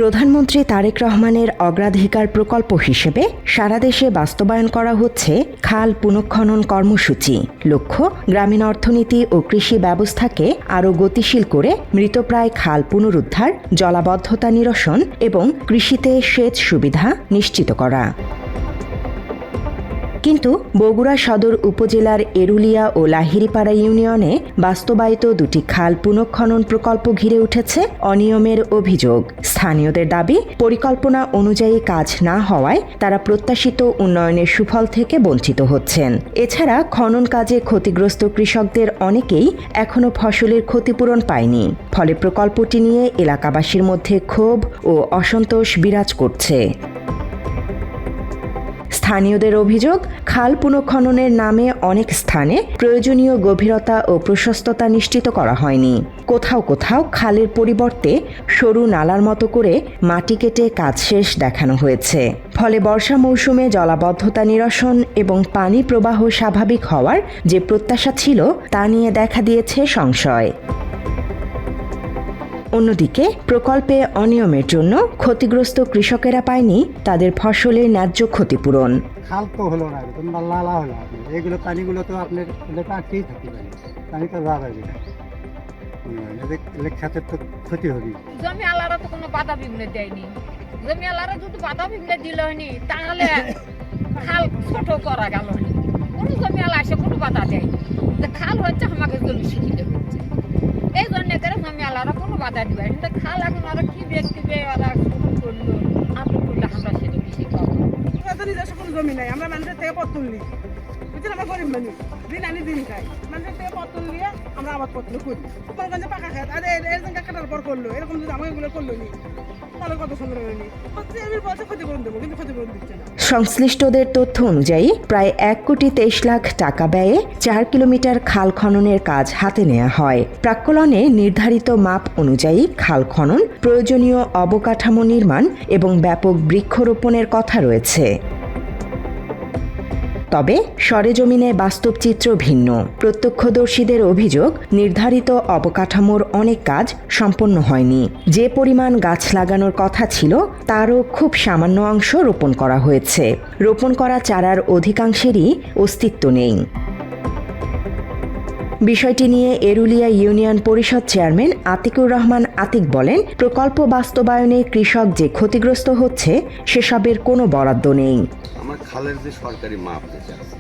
প্রধানমন্ত্রী তারেক রহমানের অগ্রাধিকার প্রকল্প হিসেবে সারা দেশে বাস্তবায়ন করা হচ্ছে খাল পুনঃখনন কর্মসূচি। লক্ষ্য, গ্রামীণ অর্থনীতি ও কৃষি ব্যবস্থাকে আরও গতিশীল করে মৃতপ্রায় খাল পুনরুদ্ধার, জলাবদ্ধতা নিরসন এবং কৃষিতে সেচ সুবিধা নিশ্চিত করা। কিন্তু বগুড়া সদর উপজেলার এরুলিয়া ও লাহিড়িপাড়া ইউনিয়নে বাস্তবায়িত দুটি খাল পুনঃখনন প্রকল্প ঘিরে উঠেছে অনিয়মের অভিযোগ। স্থানীয়দের দাবি, পরিকল্পনা অনুযায়ী কাজ না হওয়ায় তারা প্রত্যাশিত উন্নয়নের সুফল থেকে বঞ্চিত হচ্ছেন। এছাড়া খনন কাজে ক্ষতিগ্রস্ত কৃষকদের অনেকেই এখনও ফসলের ক্ষতিপূরণ পায়নি। ফলে প্রকল্পটি নিয়ে এলাকাবাসীর মধ্যে ক্ষোভ ও অসন্তোষ বিরাজ করছে। স্থানীয়দের অভিযোগ, খাল পুনঃখননের নামে অনেক স্থানে প্রয়োজনীয় গভীরতা ও প্রশস্ততা নিশ্চিত করা হয়নি। কোথাও কোথাও খালের পরিবর্তে সরু নালার মতো করে মাটি কেটে কাজ শেষ দেখানো হয়েছে। ফলে বর্ষা মৌসুমে জলাবদ্ধতা নিরসন এবং পানি প্রবাহ স্বাভাবিক হওয়ার যে প্রত্যাশা ছিল তা নিয়ে দেখা দিয়েছে সংশয়। অন্যদিকে প্রকল্পে অনিয়মের জন্য ক্ষতিগ্রস্ত কৃষকেরা পায়নি তাদের ফসলের ন্যায্য ক্ষতিপূরণ। খাল তো হলো না, নালা হলো, এগুলো পানিগুলো তো আপনার এলাকা আটকেই থাকতে পারে, পানি তো যাবে না, খাতের তো ক্ষতি হবে। জমি আলারা তো কোনো বাধা বিঘ্ন দেয়নি। জমি আলারা যদি বাধা বিঘ্ন দিল হয়নি তাহলে খাল ছোট করা গেল হয়নি। কোনো জমি আলা এসে কোনো বাধা দেয়নি। খাল হচ্ছে আমাকে জমি সুবিধা হচ্ছে, এই জন্য করে জমি আলারা কোনো বাধা দিবে। কিন্তু খাল এখন ওরা কি ব্যক্তি ওরা শুরু করলো, আপনি করলে আমরা সেটা বেশি পাবো। নিজস্ব কোনো জমি নাই, আমরা মানুষের থেকে পত্তল নিই, বুঝছেন? আমরা গরিব মানুষ, দিন আনি দিন খাই, মানুষের থেকে পত্তল নিয়ে আমরা আবাদ পত্র করি। কোনগঞ্জে পাকা খায়, আর এরকম কাটার পর করলো, এরকম যদি আমাকে এগুলো করলো নি, তাহলে কত সুন্দর হয়নি। বলছে ক্ষতিপূরণ দেবো, কিন্তু ক্ষতিপূরণ দিচ্ছে না। সংশ্লিষ্টদের তথ্য অনুযায়ী প্রায় 1,23,00,000 টাকা ব্যয়ে 4 কিলোমিটার খাল খননের কাজ হাতে নেওয়া হয়। প্রাক্কলনে নির্ধারিত মাপ অনুযায়ী খাল খনন, প্রয়োজনীয় অবকাঠামো নির্মাণ এবং ব্যাপক বৃক্ষরোপণের কথা রয়েছে। তবে সরেজমিনে বাস্তব চিত্র ভিন্ন। প্রত্যক্ষদর্শীদের অভিযোগ, নির্ধারিত অবকাঠামোর অনেক কাজ সম্পন্ন হয়নি। যে পরিমাণ গাছ লাগানোর কথা ছিল তারও খুব সামান্য অংশ রোপণ করা হয়েছে। রোপণ করা চারার অধিকাংশেরই অস্তিত্ব নেই। বিষয়টি নিয়ে এরুলিয়া ইউনিয়ন পরিষদ চেয়ারম্যান আতিকুর রহমান আতিক বলেন, প্রকল্প বাস্তবায়নে কৃষক যে ক্ষতিগ্রস্ত হচ্ছে সেসবের কোনো বরাদ্দ নেই। আমার খালের যে সরকারি মাপ যেটা আছে,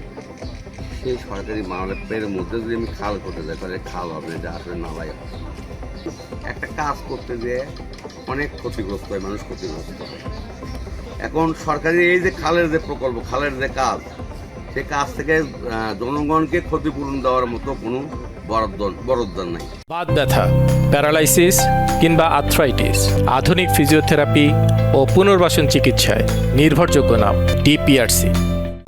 সেই সরকারি মাপের মধ্যে যদি আমি খাল করতে যাই তাহলে খাল হবে, যা আসলে নালাই হবে। একটা কাজ করতে যেয়ে অনেক ক্ষতিগ্রস্ত হয়, মানুষ ক্ষতিগ্রস্ত হয়। এখন সরকারি এই যে খালের যে প্রকল্প, খালের যে কাজ, সে কাজ থেকে জনগণকে ক্ষতিপূরণ দেওয়ার মতো কোনো বরাদ্দ নাই। বাত ব্যথা, প্যারালাইসিস কিংবা আর্থ্রাইটিস, আধুনিক ফিজিওথেরাপি ও পুনর্বাসন চিকিৎসায় নির্ভরযোগ্য নাম ডিপিআরসি।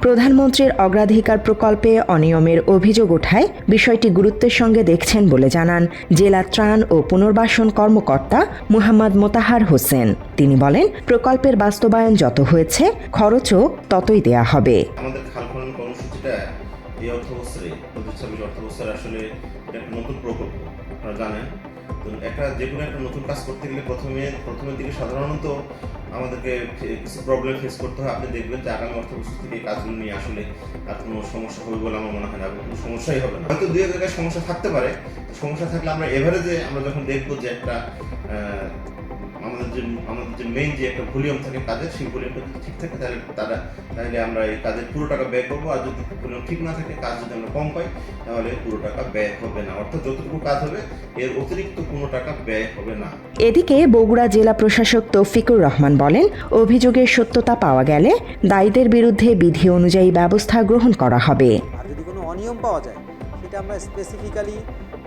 প্রধানমন্ত্রীর অগ্রাধিকার প্রকল্পে অনিয়মের অভিযোগ ওঠায় বিষয়টি গুরুত্বের সঙ্গে দেখছেন বলে জানান জেলা ত্রাণ ও পুনর্বাসন কর্মকর্তা মুহাম্মদ মোতাহার হোসেন। তিনি বলেন, প্রকল্পের বাস্তবায়ন যত হয়েছে খরচও ততই দেয়া হবে। আমাদের খাল খনন কর্মসূচিটা এই অর্থবছরে ২০২৬ অর্থবছরে আসলে এটা একটা নতুন প্রকল্প, আপনারা জানেন। তো যে কোনো একটা নতুন কাজ করতে গেলে প্রথমের দিকে সাধারণত আমাদেরকে কিছু প্রবলেম ফেস করতে হয়। আপনি দেখবেন যে আগামী অর্থবছর থেকে এই কাজগুলো নিয়ে আসলে আর কোনো সমস্যা হবে বলে আমার মনে হয় না, কোনো সমস্যাই হবে না। হয়তো 2 জায়গায় সমস্যা থাকতে পারে, সমস্যা থাকলে আমরা এভারেজে আমরা যখন দেখবো যে একটা আমাদের যে মেইন যে একটা ভলিউম থাকে কাজের, সেই ভলিউমটা যদি ঠিক থাকে তাহলে আমরা এই কাজের পুরো টাকা ব্যয় করবো। আর যদি ভলিউম ঠিক না থাকে, কাজ যদি আমরা কম পাই, তাহলে পুরো টাকা ব্যয় হবে না। অর্থাৎ যতটুকু কাজ হবে এর অতিরিক্ত কোনো টাকা ব্যয় হবে না। এদিকে বগুড়া জেলা প্রশাসক তৌফিকুর রহমান বলেন, অভিযোগের সত্যতা পাওয়া গেলে দায়ীদের বিরুদ্ধে বিধি অনুযায়ী ব্যবস্থা গ্রহণ করা হবে। আর যদি কোনো অনিয়ম পাওয়া যায়, সেটা আমরা স্পেসিফিক্যালি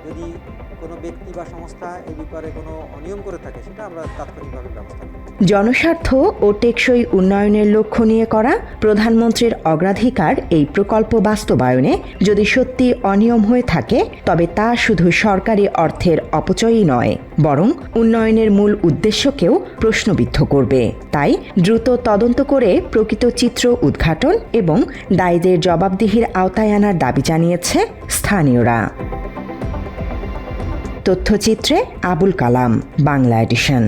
যদি কোনো ব্যক্তি বা সংস্থা এই ব্যাপারে কোনো অনিয়ম করে থাকে, সেটা আমরা তাৎক্ষণিকভাবে ব্যবস্থা নেব। জনস্বার্থ ও টেকসই উন্নয়নের লক্ষ্য নিয়ে করা প্রধানমন্ত্রীর অগ্রাধিকার এই প্রকল্প বাস্তবায়নে যদি সত্যি অনিয়ম হয়ে থাকে, তবে তা শুধু সরকারি অর্থের অপচয়ই নয়, বরং উন্নয়নের মূল উদ্দেশ্যকেও প্রশ্নবিদ্ধ করবে। তাই দ্রুত তদন্ত করে প্রকৃত চিত্র উদ্ঘাটন এবং দায়ীদের জবাবদিহির আওতায় আনার দাবি জানিয়েছে স্থানীয়রা। তথ্যচিত্রে আবুল কালাম, বাংলা এডিশন।